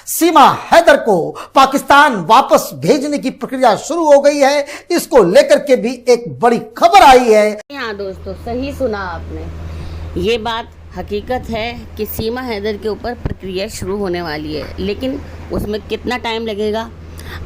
सीमा हैदर को पाकिस्तान वापस भेजने की प्रक्रिया शुरू हो गई है। इसको लेकर के भी एक बड़ी खबर आई है। हाँ दोस्तों, सही सुना आपने। ये बात हकीकत है कि सीमा हैदर के ऊपर प्रक्रिया शुरू होने वाली है, लेकिन उसमें कितना टाइम लगेगा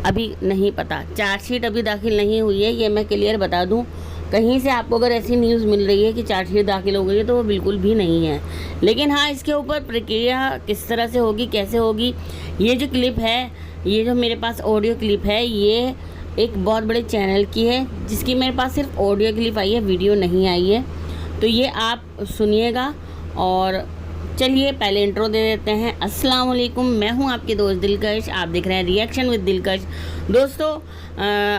अभी नहीं पता। चार्जशीट अभी दाखिल नहीं हुई है, ये मैं क्लियर बता दूं। कहीं से आपको अगर ऐसी न्यूज़ मिल रही है कि चार्जशीट दाखिल हो गई है तो वो बिल्कुल भी नहीं है। लेकिन हाँ, इसके ऊपर प्रक्रिया किस तरह से होगी, कैसे होगी, ये जो क्लिप है, ये जो मेरे पास ऑडियो क्लिप है, ये एक बहुत बड़े चैनल की है जिसकी मेरे पास सिर्फ ऑडियो क्लिप आई है, वीडियो नहीं आई है। तो ये आप सुनिएगा। और चलिए पहले इंट्रो दे देते हैं। अस्सलाम वालेकुम, मैं हूं आपके दोस्त दिलकश, आप देख रहे हैं रिएक्शन विद दिलकश। दोस्तों,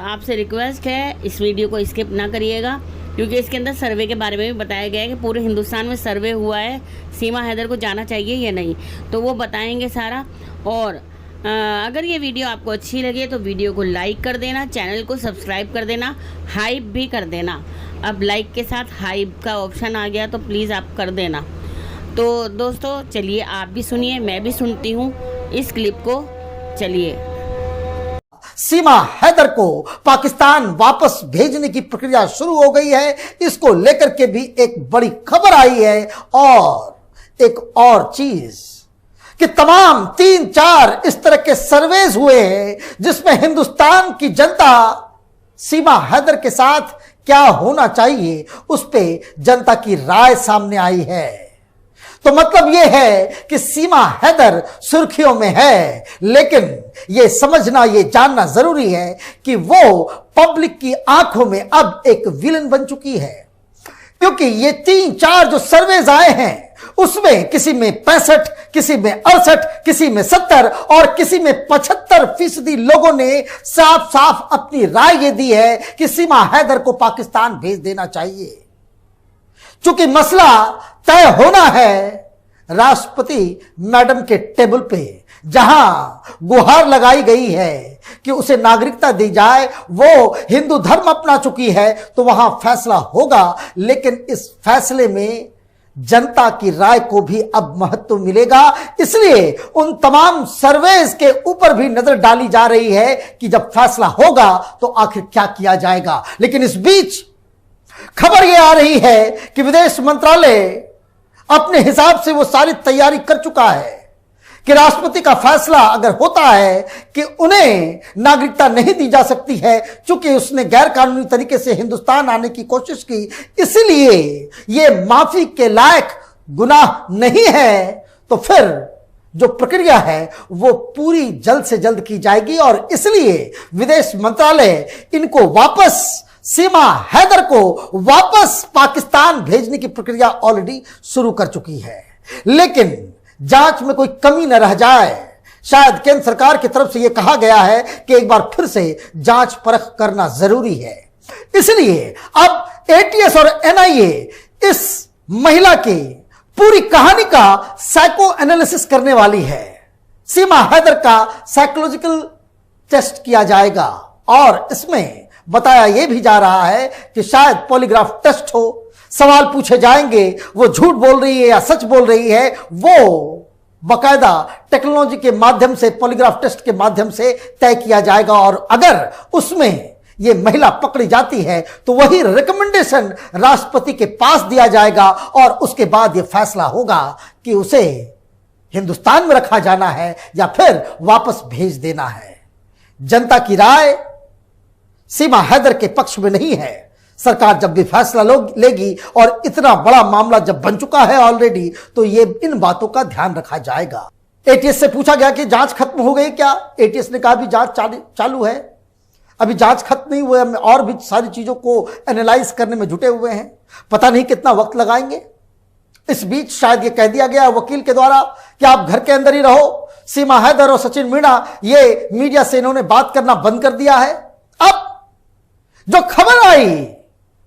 आपसे रिक्वेस्ट है इस वीडियो को स्किप ना करिएगा, क्योंकि इसके अंदर सर्वे के बारे में भी बताया गया है कि पूरे हिंदुस्तान में सर्वे हुआ है सीमा हैदर को जाना चाहिए या नहीं, तो वो बताएंगे सारा। और अगर ये वीडियो आपको अच्छी लगे तो वीडियो को लाइक कर देना, चैनल को सब्सक्राइब कर देना, हाइप भी कर देना। अब लाइक के साथ हाइप का ऑप्शन आ गया तो प्लीज़ आप कर देना। तो दोस्तों चलिए आप भी सुनिए, मैं भी सुनती हूँ इस क्लिप को। चलिए। सीमा हैदर को पाकिस्तान वापस भेजने की प्रक्रिया शुरू हो गई है। इसको लेकर के भी एक बड़ी खबर आई है। और एक और चीज कि तमाम 3-4 इस तरह के सर्वेज हुए हैं जिसमें हिंदुस्तान की जनता सीमा हैदर के साथ क्या होना चाहिए उस पे जनता की राय सामने आई है। तो मतलब यह है कि सीमा हैदर सुर्खियों में है, लेकिन यह समझना, यह जानना जरूरी है कि वो पब्लिक की आंखों में अब एक विलन बन चुकी है। क्योंकि ये 3-4 जो सर्वेज आए हैं उसमें किसी में 65, किसी में 68, किसी में 70 और किसी में 75% लोगों ने साफ साफ अपनी राय ये दी है कि सीमा हैदर को पाकिस्तान भेज देना चाहिए। चूंकि मसला तय होना है राष्ट्रपति मैडम के टेबल पे, जहां गुहार लगाई गई है कि उसे नागरिकता दी जाए। वो हिंदू धर्म अपना चुकी है तो वहां फैसला होगा, लेकिन इस फैसले में जनता की राय को भी अब महत्व मिलेगा। इसलिए उन तमाम सर्वेज के ऊपर भी नजर डाली जा रही है कि जब फैसला होगा तो आखिर क्या किया जाएगा। लेकिन इस बीच खबर यह आ रही है कि विदेश मंत्रालय अपने हिसाब से वो सारी तैयारी कर चुका है कि राष्ट्रपति का फैसला अगर होता है कि उन्हें नागरिकता नहीं दी जा सकती है, चूंकि उसने गैर कानूनी तरीके से हिंदुस्तान आने की कोशिश की, इसलिए यह माफी के लायक गुनाह नहीं है, तो फिर जो प्रक्रिया है वो पूरी जल्द से जल्द की जाएगी। और इसलिए विदेश मंत्रालय इनको वापस, सीमा हैदर को वापस पाकिस्तान भेजने की प्रक्रिया ऑलरेडी शुरू कर चुकी है। लेकिन जांच में कोई कमी न रह जाए, शायद केंद्र सरकार की तरफ से यह कहा गया है कि एक बार फिर से जांच परख करना जरूरी है। इसलिए अब एटीएस और एनआईए इस महिला की पूरी कहानी का साइको एनालिसिस करने वाली है। सीमा हैदर का साइकोलॉजिकल टेस्ट किया जाएगा और इसमें बताया यह भी जा रहा है कि शायद पॉलीग्राफ टेस्ट हो, सवाल पूछे जाएंगे, वो झूठ बोल रही है या सच बोल रही है, वो बकायदा टेक्नोलॉजी के माध्यम से, पॉलीग्राफ टेस्ट के माध्यम से तय किया जाएगा। और अगर उसमें ये महिला पकड़ी जाती है तो वही रिकमेंडेशन राष्ट्रपति के पास दिया जाएगा और उसके बाद यह फैसला होगा कि उसे हिंदुस्तान में रखा जाना है या फिर वापस भेज देना है। जनता की राय सीमा हैदर के पक्ष में नहीं है। सरकार जब भी फैसला लेगी और इतना बड़ा मामला जब बन चुका है ऑलरेडी, तो ये इन बातों का ध्यान रखा जाएगा। एटीएस से पूछा गया कि जांच खत्म हो गई क्या? एटीएस ने कहा भी जांच चालू है, अभी जांच खत्म नहीं हुई है, और भी सारी चीजों को एनालाइज करने में जुटे हुए हैं, पता नहीं कितना वक्त लगाएंगे। इस बीच शायद ये कह दिया गया वकील के द्वारा कि आप घर के अंदर ही रहो। सीमा हैदर और सचिन मीणा ये मीडिया से इन्होंने बात करना बंद कर दिया है। अब जो खबर आई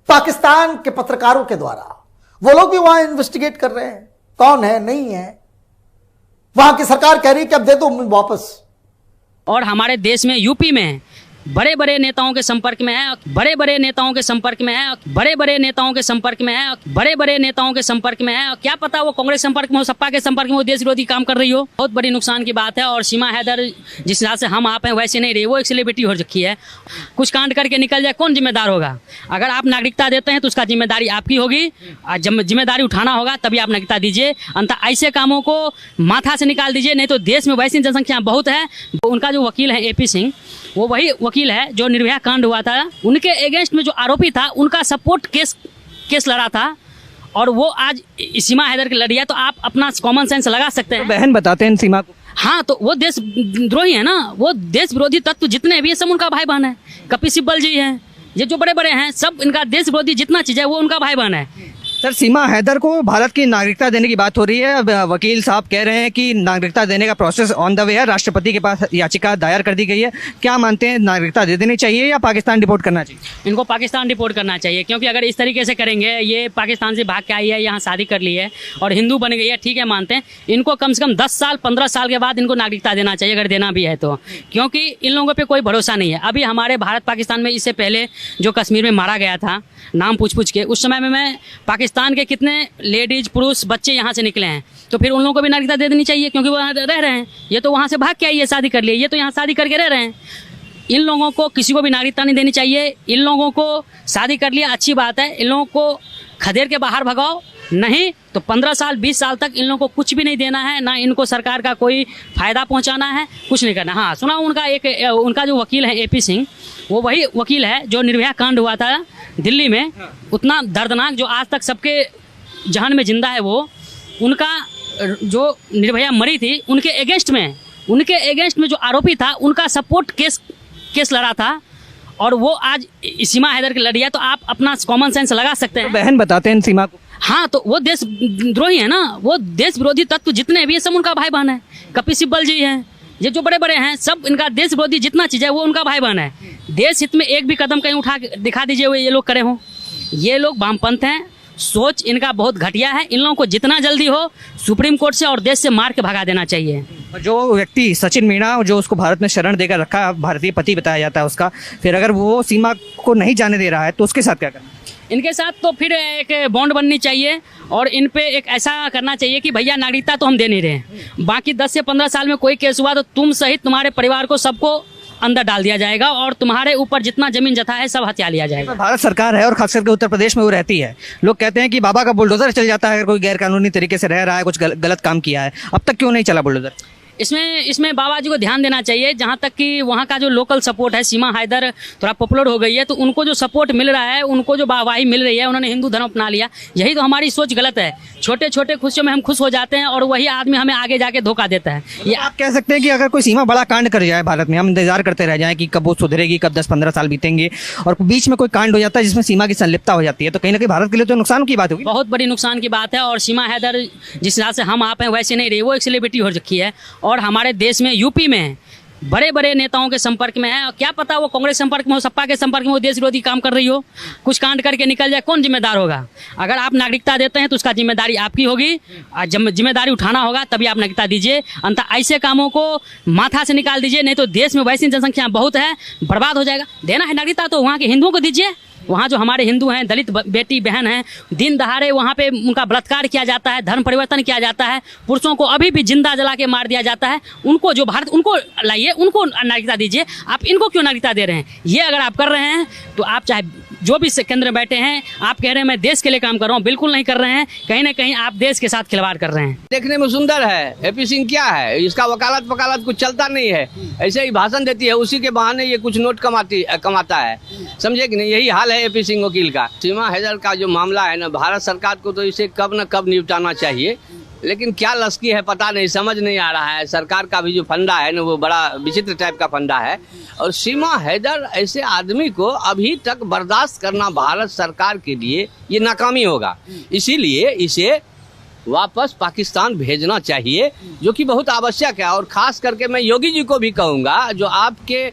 पाकिस्तान के पत्रकारों के द्वारा, वो लोग भी वहां इन्वेस्टिगेट कर रहे हैं कौन है नहीं है। वहां की सरकार कह रही है कि अब दे दो वापस। और हमारे देश में यूपी में बड़े बड़े नेताओं के संपर्क में है, बड़े बड़े नेताओं के संपर्क में है, बड़े बड़े नेताओं के संपर्क में है, बड़े बड़े नेताओं के संपर्क में है। क्या पता वो कांग्रेस संपर्क में हो, सपा के संपर्क में हो, देश विरोधी काम कर रही हो। बहुत बड़ी नुकसान की बात है। और सीमा हैदर जिस हिसाब से हम आप हैं वैसे नहीं रही, वो एक सेलिब्रिटी हो रखी है। कुछ कांड करके निकल जाए, कौन जिम्मेदार होगा? अगर आप नागरिकता देते हैं तो उसका जिम्मेदारी आपकी होगी, जिम्मेदारी उठाना होगा तभी आप नागरिकता दीजिए। अंततः ऐसे कामों को माथा से निकाल दीजिए, नहीं तो देश में वैसी जनसंख्या बहुत है। उनका जो वकील है AP सिंह, वो वही वकील है जो निर्भया कांड हुआ था उनके अगेंस्ट में जो आरोपी था उनका सपोर्ट केस लड़ा था, और वो आज सीमा हैदर की लड़ी है। तो आप अपना कॉमन सेंस लगा सकते हैं। तो बहन बताते हैं सीमा को। हाँ, तो वो देशद्रोही है ना, वो देश विरोधी तत्व जितने भी है सब उनका भाई बहन है। कपिल सिब्बल जी हैं, ये जो बड़े बड़े हैं सब इनका देश विरोधी जितना चीज है वो उनका भाई बहन है। सर, सीमा हैदर को भारत की नागरिकता देने की बात हो रही है। वकील साहब कह रहे हैं कि नागरिकता देने का प्रोसेस ऑन द वे है, राष्ट्रपति के पास याचिका दायर कर दी गई है। क्या मानते हैं, नागरिकता दे देनी चाहिए या पाकिस्तान डिपोर्ट करना चाहिए? इनको पाकिस्तान डिपोर्ट करना चाहिए, क्योंकि अगर इस तरीके से करेंगे, ये पाकिस्तान से भाग के आई है, यहाँ शादी कर ली है और हिंदू बन गई है, ठीक है मानते हैं। इनको कम से कम 10 साल 15 साल के बाद इनको नागरिकता देना चाहिए, अगर देना भी है तो, क्योंकि इन लोगों पर कोई भरोसा नहीं है। अभी हमारे भारत पाकिस्तान में इससे पहले जो कश्मीर में मारा गया था नाम पूछ के, उस समय में मैं पाकिस्तान के कितने लेडीज पुरुष बच्चे यहाँ से निकले हैं, तो फिर उन लोगों को भी नागरिकता दे देनी चाहिए, क्योंकि वो यहाँ रह रहे हैं। ये तो वहाँ से भाग के आई है, शादी कर ली, ये तो यहाँ शादी करके रह रहे हैं। इन लोगों को किसी को भी नागरिकता नहीं देनी चाहिए। इन लोगों को शादी कर लिया अच्छी बात है, इन लोगों को खदेड़ के बाहर भगाओ, नहीं तो 15 साल 20 साल तक इन लोगों को कुछ भी नहीं देना है, ना इनको सरकार का कोई फायदा पहुंचाना है, कुछ नहीं करना। हाँ, सुना उनका जो वकील है AP सिंह, वो वही वकील है जो निर्भया कांड हुआ था दिल्ली में, उतना दर्दनाक जो आज तक सबके जहन में जिंदा है। वो उनका जो निर्भया मरी थी उनके अगेंस्ट में जो आरोपी था उनका सपोर्ट केस लड़ा था, और वो आज सीमा हैदर की लड़ी है। तो आप अपना कॉमन सेंस लगा सकते हैं। तो बहन बताते हैं सीमा को। हाँ, तो वो देशद्रोही है ना, वो देश विरोधी तत्व जितने भी है सब उनका भाई बहन है। कपिल सिब्बल जी हैं, ये जो बड़े बड़े हैं सब इनका देश विरोधी जितना चीज है वो उनका भाई बहन है। देश हित में एक भी कदम कहीं उठा दिखा दीजिए वो ये लोग करे हों। ये लोग वामपंथ हैं, सोच इनका बहुत घटिया है। इन लोगों को जितना जल्दी हो सुप्रीम कोर्ट से और देश से मार के भगा देना चाहिए। जो व्यक्ति सचिन मीणा, जो उसको भारत में शरण देकर रखा, भारतीय पति बताया जाता है उसका, फिर अगर वो सीमा को नहीं जाने दे रहा है तो उसके साथ क्या करना? इनके साथ तो फिर एक बॉन्ड बननी चाहिए और इन पे एक ऐसा करना चाहिए कि भैया नागरिकता तो हम दे नहीं रहे हैं, बाकी 10 से 15 साल में कोई केस हुआ तो तुम सहित तुम्हारे परिवार को सबको अंदर डाल दिया जाएगा और तुम्हारे ऊपर जितना जमीन जथा है सब हथिया लिया जाएगा। भारत सरकार है और खास करके उत्तर प्रदेश में वो रहती है। लोग कहते हैं कि बाबा का बुलडोजर चल जाता है अगर कोई गैर कानूनी तरीके से रह रहा है, कुछ गलत काम किया है। अब तक क्यों नहीं चला बुलडोजर? इसमें बाबा जी को ध्यान देना चाहिए। जहाँ तक कि वहाँ का जो लोकल सपोर्ट है, सीमा हैदर थोड़ा पॉपुलर हो गई है तो उनको जो सपोर्ट मिल रहा है, उनको जो वाहवाही मिल रही है, उन्होंने हिंदू धर्म अपना लिया। यही तो हमारी सोच गलत है। छोटे छोटे खुशियों में हम खुश हो जाते हैं और वही आदमी हमें आगे जाके धोखा देता है। ये आप कह सकते हैं कि अगर कोई सीमा बड़ा कांड कर जाए भारत में, हम इंतजार करते रह जाएं कि कब वो सुधरेगी, कब 10-15 साल बीतेंगे, और बीच में कोई कांड हो जाता है जिसमें सीमा की संलिप्तता हो जाती है, तो कहीं ना कहीं भारत के लिए तो नुकसान की बात होगी। बहुत बड़ी नुकसान की बात है। और सीमा हैदर जिस हिसाब से हम आप हैं वैसे नहीं रही, वो एक सेलिब्रिटी हो रखी है और हमारे देश में यूपी में बड़े बड़े नेताओं के संपर्क में है। क्या पता वो कांग्रेस संपर्क में हो, सपा के संपर्क में हो, देश विरोधी काम कर रही हो, कुछ कांड करके निकल जाए, कौन जिम्मेदार होगा? अगर आप नागरिकता देते हैं तो उसका जिम्मेदारी आपकी होगी, जिम्मेदारी उठाना होगा तभी आप नागरिकता दीजिए। अंततः ऐसे कामों को माथा से निकाल दीजिए, नहीं तो देश में वैसी जनसंख्या बहुत है, बर्बाद हो जाएगा। देना है नागरिकता तो वहाँ के हिंदुओं को दीजिए। वहाँ जो हमारे हिंदू हैं, दलित बेटी बहन हैं, दिन दहाड़े वहाँ पे उनका बलात्कार किया जाता है, धर्म परिवर्तन किया जाता है, पुरुषों को अभी भी जिंदा जला के मार दिया जाता है। उनको जो भारत, उनको लाइए, उनको नागरिकता दीजिए। आप इनको क्यों नागरिकता दे रहे हैं? ये अगर आप कर रहे हैं तो आप चाहे जो भी केंद्र में बैठे हैं, आप कह रहे हैं मैं देश के लिए काम कर रहा हूँ, बिल्कुल नहीं कर रहे हैं। कहीं ना कहीं आप देश के साथ खिलवाड़ कर रहे हैं। देखने में सुंदर है, AP सिंह क्या है, इसका वकालत कुछ चलता नहीं है, ऐसे ही भाषण देती है, उसी के बहाने ये कुछ नोट कमाता है, समझे कि नहीं? यही हाल है AP सिंह वकील का। सीमा हैदर का जो मामला है ना, भारत सरकार को तो इसे कब न कब निपटाना चाहिए, लेकिन क्या लश्की है पता नहीं, समझ नहीं आ रहा है। सरकार का भी जो फंडा है ना, वो बड़ा विचित्र टाइप का फंडा है। और सीमा हैदर ऐसे आदमी को अभी तक बर्दाश्त करना भारत सरकार के लिए ये नाकामी होगा। इसीलिए इसे वापस पाकिस्तान भेजना चाहिए, जो कि बहुत आवश्यक है। और खास करके मैं योगी जी को भी कहूँगा, जो आपके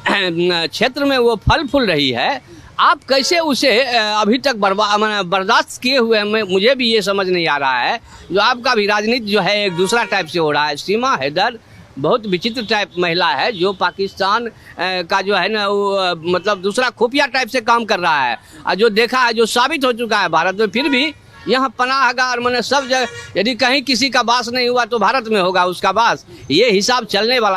क्षेत्र में वो फल फूल रही है, आप कैसे उसे अभी तक बर्दाश्त किए हुए हैं, मुझे भी ये समझ नहीं आ रहा है। जो आपका भी राजनीति जो है एक दूसरा टाइप से हो रहा है। सीमा हैदर बहुत विचित्र टाइप महिला है, जो पाकिस्तान का जो है ना वो मतलब दूसरा खुफिया टाइप से काम कर रहा है। और जो देखा है, जो साबित हो चुका है भारत में, फिर भी यहाँ पनाहगार मैंने सब जगह, यदि कहीं किसी का वास नहीं हुआ तो भारत में होगा उसका वास, ये हिसाब चलने वाला